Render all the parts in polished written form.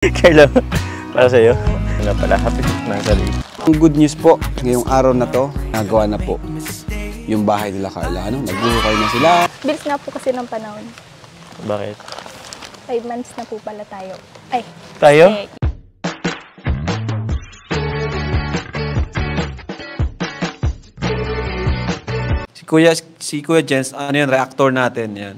Carlo, para sa'yo. Ano pala, happy anniversary. Ang good news po, ngayong araw na to, nagawa na po yung bahay nila Carla. Ano? Nagbuhukay na sila. Bilis na po kasi ng panahon. Bakit? 5 months na po pala tayo. Ay. Tayo? Si Kuya Jens, ano yun, reactor natin yan.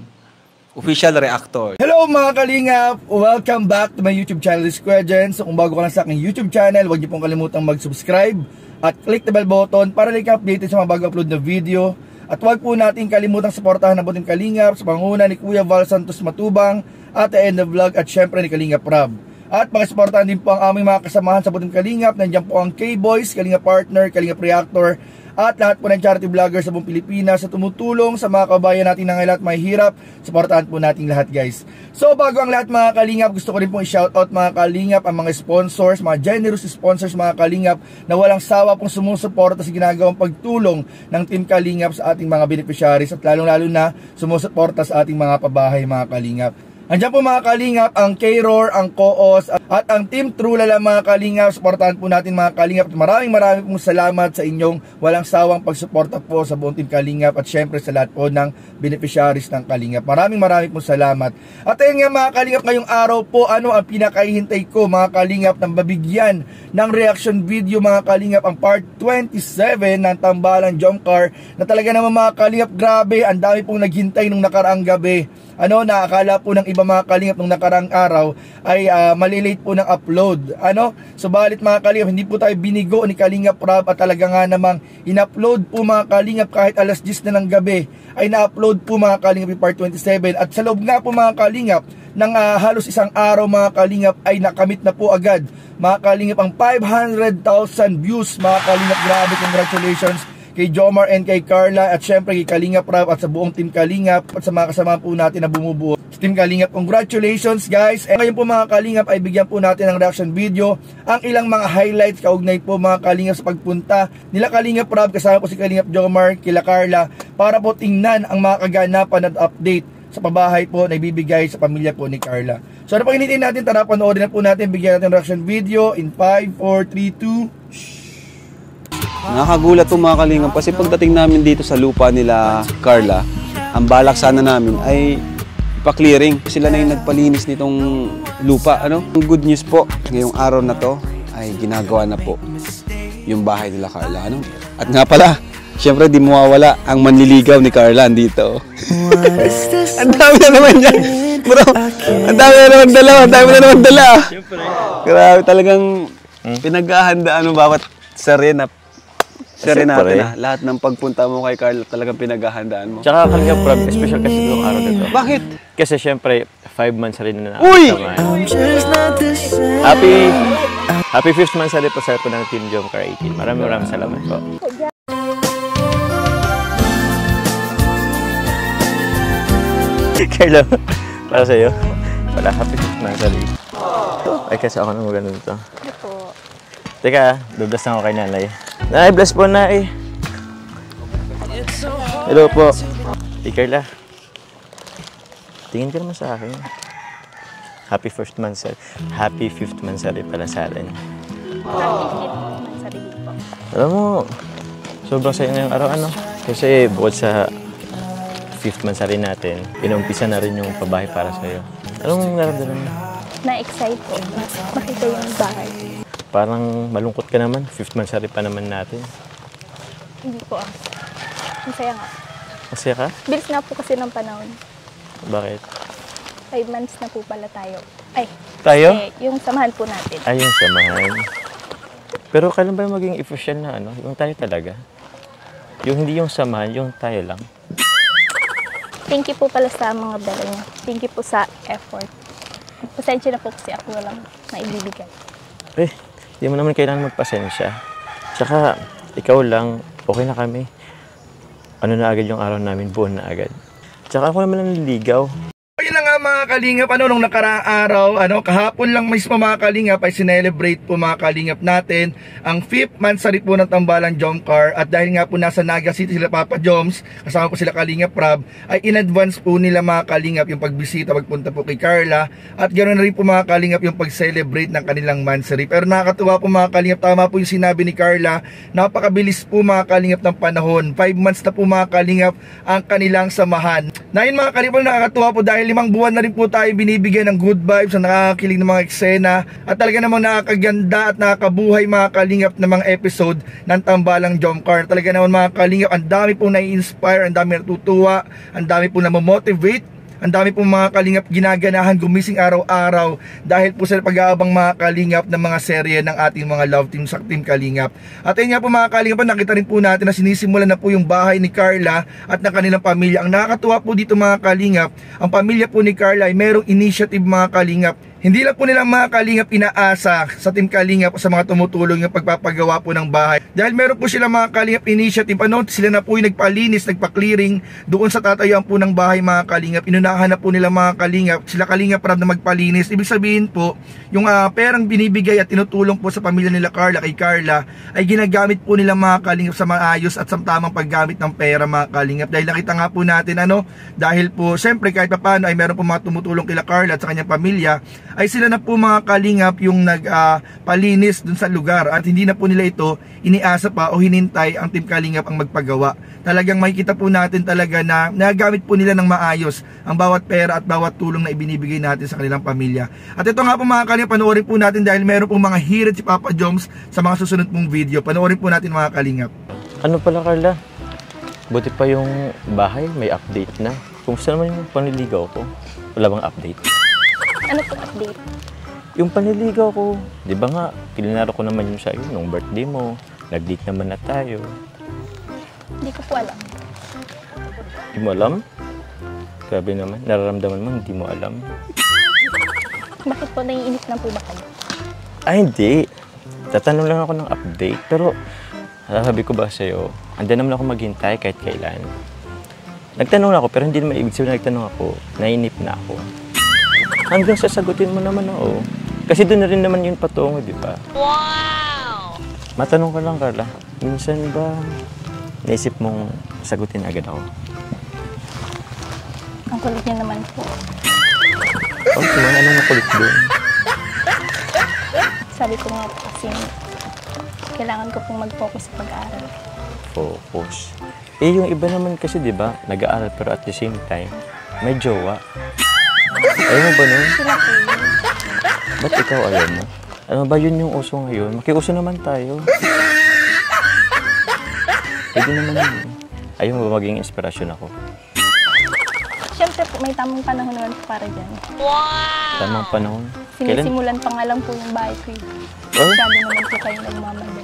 Official reactor. Hello mga kalingap! Welcome back to my YouTube channel, Kuya Jens. So kung bago ka lang sa aking YouTube channel, huwag niyo pong kalimutang mag-subscribe at click the bell button para like updated sa mga bago upload na video. At huwag po natin kalimutang suportahan ang Buting Kalingap sa panguna ni Kuya Val Santos Matubang at the end of vlog at syempre ni Kalingap Rob. At pakisuportahan din po ang aming mga kasamahan sa Buting Kalingap. Nandiyan po ang K-Boys, Kalingap Partner, Kalingap Reactor, at lahat po ng charity vloggers sa buong Pilipinas sa tumutulong sa mga kabayan natin na ngayon at may hirap. Suportahan po natin lahat, guys. So bago ang lahat mga kalingap, gusto ko rin pong i-shoutout mga kalingap ang mga sponsors, mga generous sponsors mga kalingap na walang sawa pong sumusuporta sa ginagawang pagtulong ng Team Kalingap sa ating mga beneficiaries at lalong-lalo na sumusuporta sa ating mga pabahay mga kalingap. Andiyan po mga kalingap, ang K-Roar, ang Koos, at ang Team Trulala mga kalingap. Suportahan po natin mga kalingap. Maraming pong salamat sa inyong walang sawang pagsuporta po sa buong Team Kalingap at syempre sa lahat po ng beneficiaries ng Kalingap. Maraming pong salamat. At ayun nga mga kalingap, ngayong araw po, ano ang pinakahihintay ko mga kalingap ng babigyan ng reaction video mga kalingap, ang part 27 ng Tambalang Jomcar na talaga naman mga kalingap, grabe, ang dami pong naghintay nung nakaraang gabi. Ano, nakakala po ng iba mga kalingap nung nakaraang araw ay malilate po ng upload. Ano, subalit mga kalingap, hindi po tayo binigo ni Kalingap Rob at talaga nga namang in-upload po mga kalingap kahit alas 10 na ng gabi ay na-upload po mga kalingap yung part 27. At sa loob nga po mga kalingap ng halos isang araw mga kalingap ay nakamit na po agad mga kalingap ang 500,000 views mga kalingap. Grabe, congratulations kay Jomar and kay Carla at syempre kay Kalingap Rob at sa buong Team Kalingap at sa mga kasama po natin na bumubuo sa Team Kalingap. Congratulations guys! And ngayon po mga Kalingap ay bigyan po natin ng reaction video ang ilang mga highlights kaugnay po mga Kalingap sa pagpunta nila Kalingap Rob kasama po si Kalingap Jomar, kila Carla para po tingnan ang mga kaganapan at update sa pabahay po na ibibigay sa pamilya po ni Carla. So ano pang hinitin natin, tara panoorin na po natin, bigyan natin reaction video in 5, 4, 3, 2. Nakagulat po mga kalingap kasi pagdating namin dito sa lupa nila Carla, ang balak sana namin ay ipa-clearing. Sila na yung nagpalinis nitong lupa. Ano? Ang good news po, ngayong araw na to ay ginagawa na po yung bahay nila Carla. Ano? At nga pala, syempre di mawawala ang manliligaw ni Carla dito. Ang dami na naman yan. Bro, ang dami na naman dala. Ang dami na naman dala. Grabe talagang pinaghahandaan mo bawat sarena. Natin na. Lahat ng pagpunta mo kay Carla talagang pinaghahandaan mo. Tsaka Kalingap Rob, special kasi itong araw na to. Bakit? Kasi syempre, 5 months rin na Uy! Happy 5th month rin po sa po ng Team Jomcar 18. Maraming salamat po. Carlo, para sa'yo. Wala, happy 5th month rin. Ay, kasi ako na maganda nito. Teka, bless na ako kay nanay. Nay, bless po nay. Hello po. Hey Carla. Tingin ka naman sa akin. Happy 1st month, sir. Happy 5th month, sir. Pala sa atin. Alam mo, sobrang saya ngayong araw, ano? Kasi bukod sa 5th month rin natin, inumpisa na rin yung pabahay para sa'yo. Anong naramdaman mo? Na-excite po. Makita yung bahay. Parang malungkot ka naman. 5th month pa naman natin. Hindi po Masaya nga. Masaya ka? Bilis na po kasi ng panahon. Bakit? 5 months na po pala tayo. Ay. Tayo? Yung samahan po natin. Ay, yung samahan. Pero kailan ba maging official na ano? Yung tayo talaga? Yung hindi yung samahan, yung tayo lang. Thank you po pala sa mga dala niyo. Thank you po sa effort. Pasensya na po kasi ako walang maibibigay. Hindi mo naman kailangan magpasensya. Tsaka, ikaw lang, okay na kami. Ano na agad yung araw namin, buwan na agad. Tsaka ako naman naliligaw. Ayun na nga mga kalingap, nung nakaraang araw, kahapon lang mismo mga kalingap ay sinelebrate po mga kalingap natin ang 5th monthsary po ng Tambalang Jomcar. At dahil nga po nasa Naga City sila Papa Joms, kasama po sila Kalingap Rab, ay in advance po nila mga kalingap yung pagbisita, pagpunta po kay Carla. At ganoon na rin po mga kalingap yung pag-celebrate ng kanilang monthsary. Pero nakakatuwa po mga kalingap, tama po yung sinabi ni Carla, napakabilis po mga kalingap ng panahon. 5 months na po mga kalingap ang kanilang samahan. Na yun mga kalingap, nakakatuwa po dahil 5 buwan na rin po tayo binibigyan ng good vibes, na nakakakilig ng mga eksena, at talaga namang nakakaganda at nakakabuhay mga kalingap ng mga episode ng Tambalang Jomcar. Talaga naman mga kalingap, ang dami pong nai-inspire, ang dami natutuwa, ang dami pong namomotivate, ang dami pong mga kalingap ginaganahan gumising araw-araw dahil po sa pag-aabang mga kalingap ng mga serye ng ating mga love team sa Team Kalingap. At ayun nga po mga kalingap, nakita rin po natin na sinisimulan na po yung bahay ni Carla at ng kanilang pamilya. Ang nakakatuwa po dito mga kalingap, ang pamilya po ni Carla ay merong initiative mga kalingap. Hindi lang po nilang mga kalingap inaasa sa Team Kalingap sa mga tumutulong yung pagpapagawa po ng bahay. Dahil meron po sila mga kalingap initiative, sila na po yung nagpalinis, nagpa-clearing doon sa tatayuan po ng bahay mga kalingap. Inunahan na po nila mga kalingap, sila Kalingap Rab na magpalinis. Ibig sabihin po, yung perang binibigay at tinutulong po sa pamilya nila Carla, kay Carla, ay ginagamit po nila mga kalingap sa maayos at sa tamang paggamit ng pera mga kalingap. Dahil nakita nga po natin dahil po siyempre kahit paano ay meron po mga tumutulong kila Carla at sa kanyang pamilya, ay sila na po mga kalingap yung nagpalinis dun sa lugar at hindi na po nila ito iniasa pa o hinintay ang Team Kalingap ang magpagawa. Talagang makikita po natin talaga na nagamit po nila ng maayos ang bawat pera at bawat tulong na ibinibigay natin sa kanilang pamilya. At ito nga po mga kalingap, panoorin po natin dahil meron pong mga hirit si Papa Joms sa mga susunod pong video. Panoorin po natin mga kalingap. Ano pala Carla? Buti pa yung bahay, may update na. Kumusta naman yung panliligaw ko? Wala bang update? Ano po update? Yung panliligaw ko, di ba nga, kilinaro ko naman yung sa'yo nung birthday mo. Nag-date naman na tayo. Hindi ko po alam. Hindi mo alam? Grabe naman, nararamdaman mo, hindi mo alam. Bakit po naiinip na po ba kayo? Ay, hindi. Tatanong lang ako ng update. Pero, sabi ko ba sa'yo, andan naman ako maghintay kahit kailan. Nagtanong ako, pero hindi naman ibig sabihin nagtanong ako, nainip na ako. Hanggang sasagutin mo naman ako. Kasi doon na rin naman yun patungo, di ba? Wow! Matanong ka lang, Carla. Minsan ba naisip mong sagutin agad ako? Ang kulit niya naman po. Okay, anong nakulit doon? Sabi ko nga po kasi kailangan ko pong mag-focus sa pag-aaral. Focus. Eh, yung iba naman kasi, di ba, nag-aaral pero at the same time, may jowa. Ayaw mo ba nun? Sila po yun. Ba't ikaw ayaw mo? Ano ba yun yung uso ngayon? Makiuso naman tayo. Pwede naman yun. Ayaw mo ba maging inspirasyon ako? Siyempre po, may tamang panahon naman po para dyan. Wow! Tamang panahon? Kailan? Sinisimulan pa nga lang po yung bahay ko. Oh? Sabi naman po kayo nagmamadali.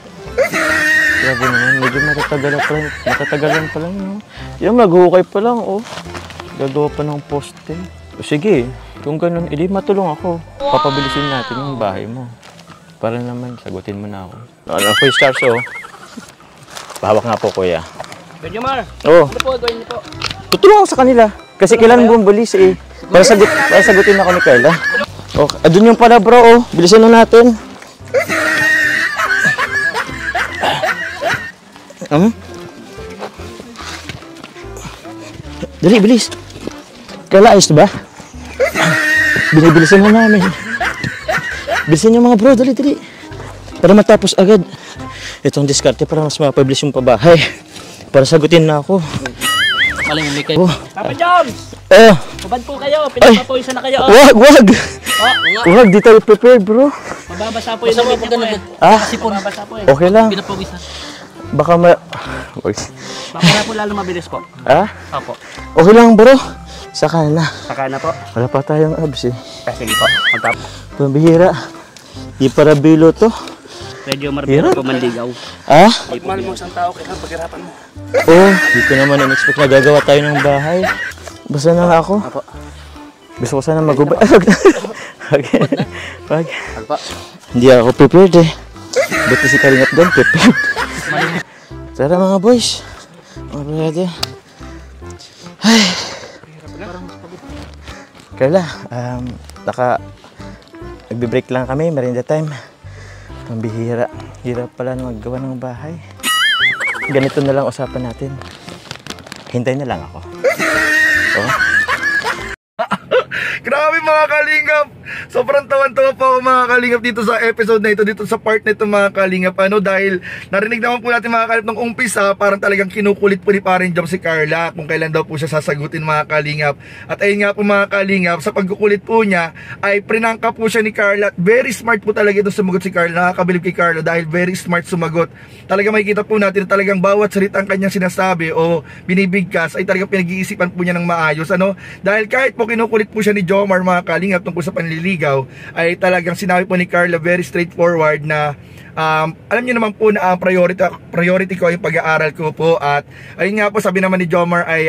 Grabe naman, medyo matatagalan pa lang, no? Yung maghukay pa lang, oh. Gagawa pa ng poste. O sige, kung ganun, edi matulong ako. Papabilisin natin yung bahay mo. Para naman, sagutin mo na ako. Ano po yung stars, oh? Bahawak nga po, kuya. Benjamar, Oo. ano po gawin niyo po? Tutulong ako sa kanila. Kasi kailan bumbulis, eh. Para sagutin ako ni Carla. Oh, adun yung pala, bro, oh. Bilisan na natin. Dali, bilis. Carla, ayos na ba? Binibilisan na namin. Bilisan niyo mga bro, dali. Para matapos agad. Itong diskarte para mas mapabilis yung pabahay. Para sagutin na ako. Maling may kayo. Oh. Papa Joms! Ubad po kayo, pinapapawisan na kayo. Wag! Wag, di tayo prepared bro. Mababasa po yung damit niyo po eh. Kasi po mababasa po eh. Okay lang. Pinapawisan. Baka Para po lalo mabilis po. Opo. Okay lang bro. Saka na. Saka na po. Wala pa tayong abs eh. Sige po, magtap. Pambihira. Di para bilo to. Medyo marbira po manligaw. Mahal mo isang tao, kailangan paghirapan mo. Di ko naman in-expect na gagawa tayo ng bahay. Basta na nga ako. Gusto ko sana magubay. Wag. Hindi ako prepared eh. Buti si Kalingap doon, prepared. Tara mga boys. Mga brother. Ay. Carla, nagbe-break lang kami, merienda time. Pambihira. Hirap pala na maggawa ng bahay. Ganito na lang usapan natin. Hintay na lang ako. Oh. Grabe mga kalingap! Sobrang tawan-tawa po ako mga kalingap dito sa episode na ito, dito sa part na ito mga kalingap. Dahil narinig naman po natin mga kalingap nung umpisa, parang talagang kinukulit po ni Paring Jom si Carla kung kailan daw po siya sasagutin mga kalingap. At ayun nga po mga kalingap, sa pagkukulit po niya ay prinangka po siya ni Carla. Very smart po talaga ito sumagot si Carla. Nakakabilib kay Carla dahil very smart sumagot. Talagang makikita po natin na talagang bawat salitang kanyang sinasabi o binibigkas ay talagang pinag-iisipan po niya ng maayos. Dahil kahit po kinukulit po siya ni Jomar mga kalingap tungkol sa panliligaw, ay talagang sinabi po ni Carla very straightforward na alam niyo naman po na ang priority ko yung pag-aaral ko po. At ayun nga po, sabi naman ni Jomar ay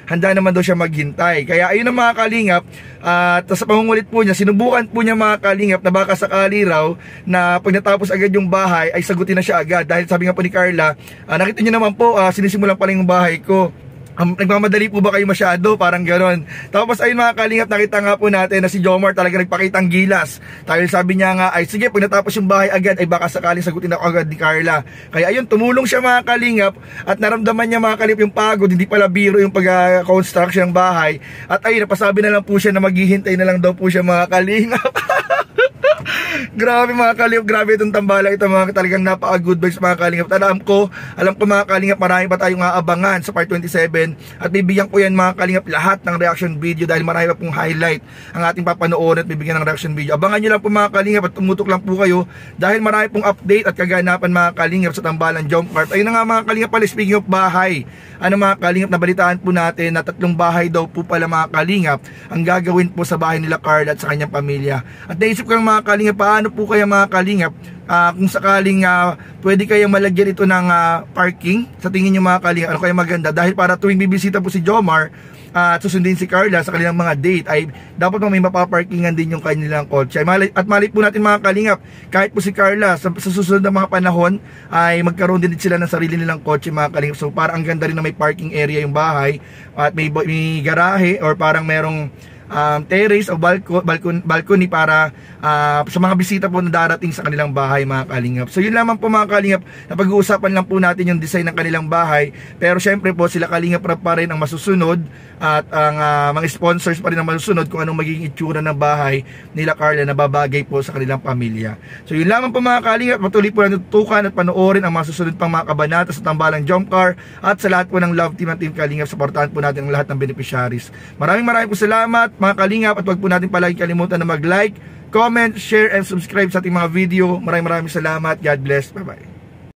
handa naman daw siya maghintay. Kaya ayun ang mga kalingap. Sa pangungulit po niya, sinubukan po niya mga kalingap na baka sakali raw na pag natapos agad yung bahay ay sagutin na siya agad. Dahil sabi nga po ni Carla, nakita niyo naman po, sinisimulan pa lang yung bahay ko. Nagmamadali po ba kayo masyado? Parang gano'n. Tapos ayun mga kalingap, nakita nga po natin na si Jomar talaga nagpakitang gilas. Dahil sabi niya nga ay sige, pag natapos yung bahay agad ay baka sakaling sagutin ako agad ni Carla. Kaya ayun, tumulong siya mga kalingap at naramdaman niya mga kalingap yung pagod. Hindi pala biro yung pag-construction ng bahay. At ayun, napasabi na lang po siya na maghihintay na lang daw po siya mga kalingap. Grabe mga kalingap, grabe itong tambala ito mga talagang napaka-good vibes mga kalingap. Alam ko mga kalingap, marami pa tayong aabangan sa part 27 at bibigyan ko yan mga kalingap lahat ng reaction video dahil marami pa pong highlight ang ating papanoorin at bibigyan ng reaction video. Abangan nyo lang po mga kalingap at tumutok lang po kayo dahil marami pong update at kaganapan mga kalingap sa tambalang jump cart. Ayun na nga mga kalingap pala, speaking of bahay, mga kalingap, nabalitaan po natin na 3 bahay daw po pala mga kalingap ang gagawin po sa bahay nila Carla at sa kanyang pamilya. At naisip ko ng mga kalingap, paano po kaya mga kalingap kung sakaling pwede kayang malagyan ito ng parking, sa tingin nyo mga kalingap, ano kaya maganda? Dahil para tuwing bibisita po si Jomar at susundin si Carla sa kanilang mga date ay dapat may mapaparkingan din yung kanilang kotse. At malit po natin mga kalingap, kahit po si Carla sa susunod na mga panahon ay magkaroon din sila ng sarili nilang kotse mga kalingap. So parang ang ganda rin na may parking area yung bahay at may garahe or parang merong terrace o balcony para sa mga bisita po na darating sa kanilang bahay mga kalingap. So yun lamang po mga kalingap, napag-uusapan lang po natin yung design ng kanilang bahay, pero syempre po sila Kalingap Rab pa rin ang masusunod at ang mga sponsors pa rin ang masusunod kung anong magiging itsura ng bahay nila Carla na babagay po sa kanilang pamilya. So yun lamang po mga kalingap, patuloy po na tutukan at panoorin ang mga susunod pang mga kabanata sa tambalang jump car at sa lahat po ng love team at team Kalingap, supportahan po natin ang lahat ng beneficiaries. Maraming po salamat mga kalingap at huwag po natin palagi kalimutan na mag-like, comment, share, and subscribe sa ating mga video. Maraming salamat. God bless. Bye-bye.